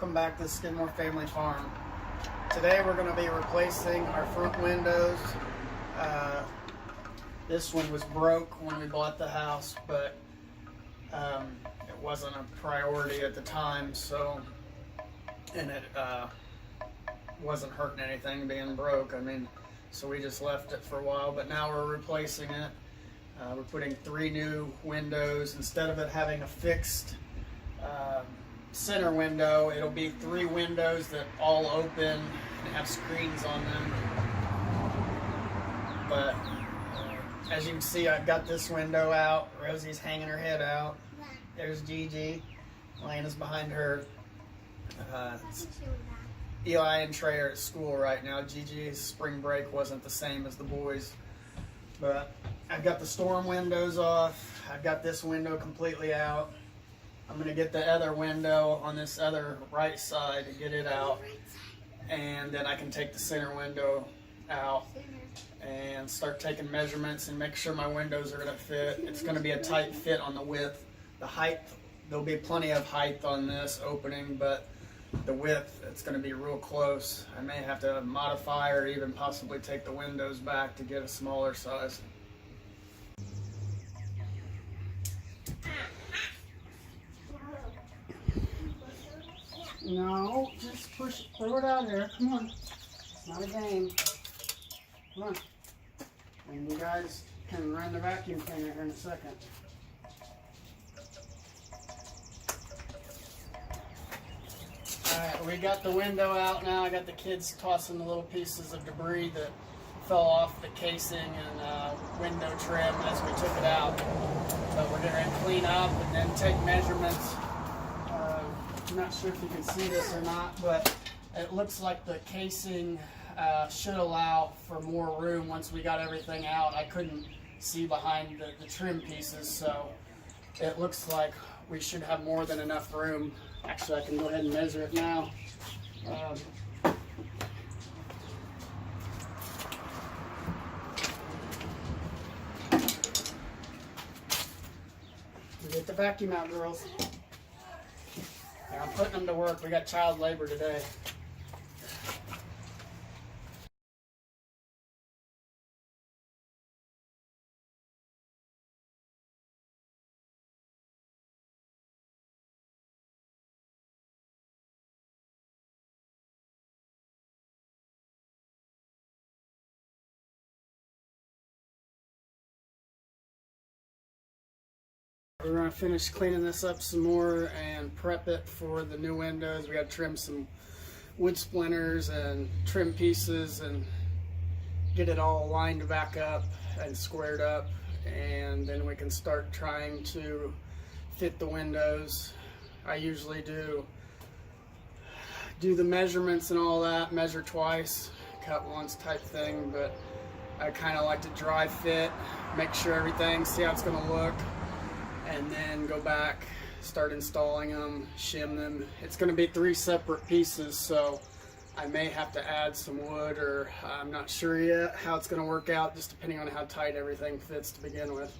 Welcome back to the Skidmore Family Farm. Today we're going to be replacing our front windows. This one was broke when we bought the house, but it wasn't a priority at the time, and it wasn't hurting anything being broke. So we just left it for a while, but now we're replacing it. We're putting 3 new windows. Instead of it having a fixed center window, it'll be 3 windows that all open and have screens on them. But as you can see, I've got this window out. Rosie's hanging her head out. There's Gigi. Lena's behind her. Eli and Trey are at school right now. Gigi's spring break wasn't the same as the boys. But I've got the storm windows off. I've got this window completely out. I'm going to get the other window on this other right side to get it out. And then I can take the center window out and start taking measurements and make sure my windows are going to fit. It's going to be a tight fit on the width. The height, there'll be plenty of height on this opening, but the width, it's going to be real close. I may have to modify or even possibly take the windows back to get a smaller size. No, just push, throw it out here. Come on. It's not a game. Come on. And you guys can run the vacuum cleaner here in a second. Alright, we got the window out now. I got the kids tossing the little pieces of debris that fell off the casing and window trim as we took it out. But we're going to clean up and then take measurements. I'm not sure if you can see this or not, but it looks like the casing should allow for more room once we got everything out. I couldn't see behind the trim pieces, so it looks like we should have more than enough room. Actually, I can go ahead and measure it now. Get the vacuum out, girls. I'm putting them to work. We got child labor today. We're going to finish cleaning this up some more and prep it for the new windows. We got to trim some wood splinters and trim pieces and get it all lined back up and squared up, and then we can start trying to fit the windows. I usually do the measurements and all that, measure twice, cut once type thing, but I kind of like to dry fit, make sure everything, see how it's going to look, and then go back, start installing them, shim them. It's going to be 3 separate pieces, so I may have to add some wood, or I'm not sure yet how it's going to work out, just depending on how tight everything fits to begin with.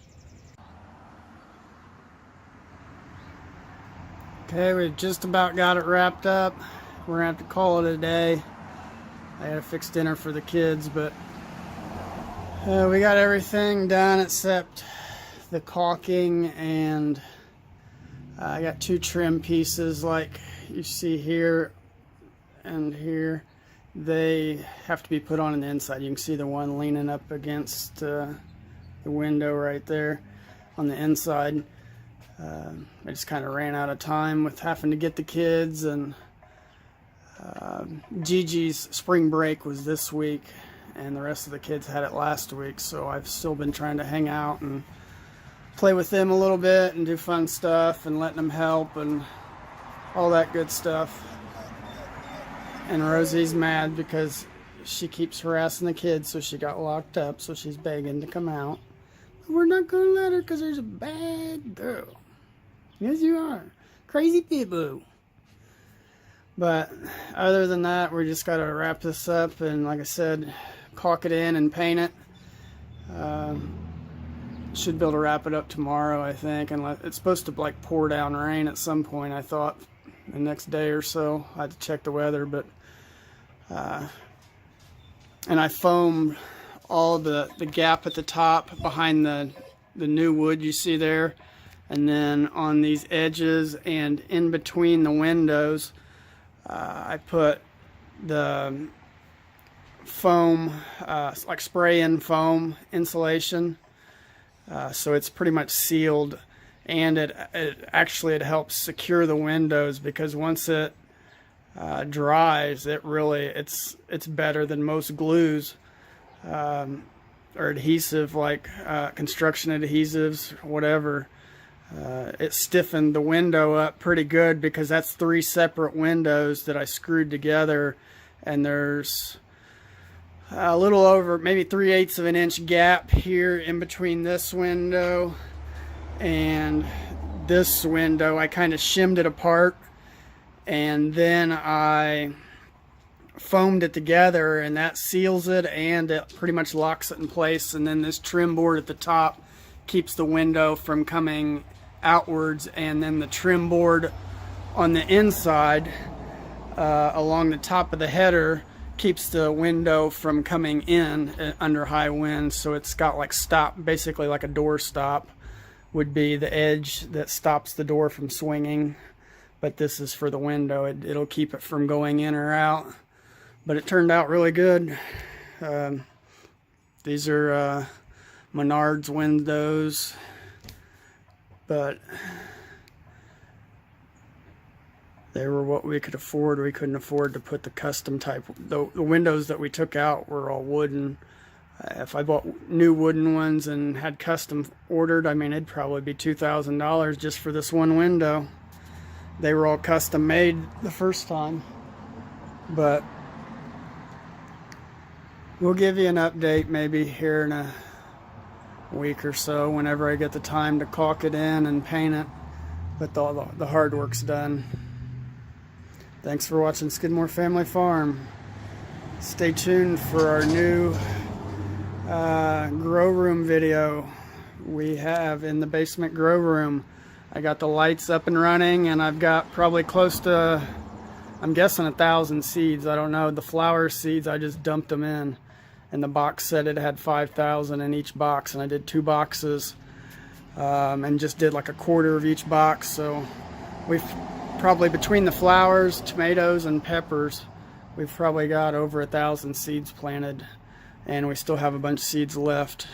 Okay, we've just about got it wrapped up. We're going to have to call it a day. I got to fix dinner for the kids, but we got everything done except the caulking, and I got 2 trim pieces like you see here and here. They have to be put on the inside. You can see the one leaning up against the window right there on the inside. I just kind of ran out of time with having to get the kids, and Gigi's spring break was this week and the rest of the kids had it last week, so I've still been trying to hang out and play with them a little bit and do fun stuff and letting them help and all that good stuff. And Rosie's mad because she keeps harassing the kids, so she got locked up, so she's begging to come out. But we're not going to let her because there's a bad girl. Yes, you are. Crazy people. But other than that, we just got to wrap this up and, like I said, caulk it in and paint it. Should be able to wrap it up tomorrow, I think, and it's supposed to like pour down rain at some point, I thought, the next day or so. I had to check the weather, but and I foamed all the gap at the top behind the new wood you see there, and then on these edges and in between the windows I put the foam, like spray-in foam insulation, so it's pretty much sealed, and it actually helps secure the windows, because once it dries, it's better than most glues or adhesive, like construction adhesives, whatever. It stiffened the window up pretty good, because that's 3 separate windows that I screwed together, and there's a little over maybe 3/8 of an inch gap here in between this window and this window. I kind of shimmed it apart, and then I foamed it together, and that seals it, and it pretty much locks it in place. And then this trim board at the top keeps the window from coming outwards, and then the trim board on the inside along the top of the header keeps the window from coming in under high winds. So it's got like stop, basically like a door stop would be the edge that stops the door from swinging, but this is for the window. It'll keep it from going in or out. But it turned out really good. These are Menards windows, but they were what we could afford. We couldn't afford to put the custom type. The windows that we took out were all wooden. If I bought new wooden ones and had custom ordered, I mean, it'd probably be $2,000 just for this one window. They were all custom made the first time. But we'll give you an update maybe here in a week or so, whenever I get the time to caulk it in and paint it. But the hard work's done. Thanks for watching Skidmore Family Farm. Stay tuned for our new grow room video we have in the basement grow room. I got the lights up and running, and I've got probably close to, I'm guessing, 1,000 seeds. I don't know. The flower seeds, I just dumped them in, and the box said it had 5,000 in each box, and I did 2 boxes and just did like a quarter of each box. So we've probably, between the flowers, tomatoes, and peppers, we've probably got over 1,000 seeds planted, and we still have a bunch of seeds left.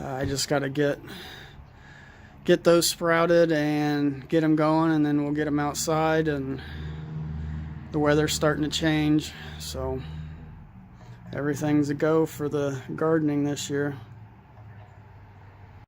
I just got to get those sprouted and get them going, and then we'll get them outside. And the weather's starting to change, so everything's a go for the gardening this year.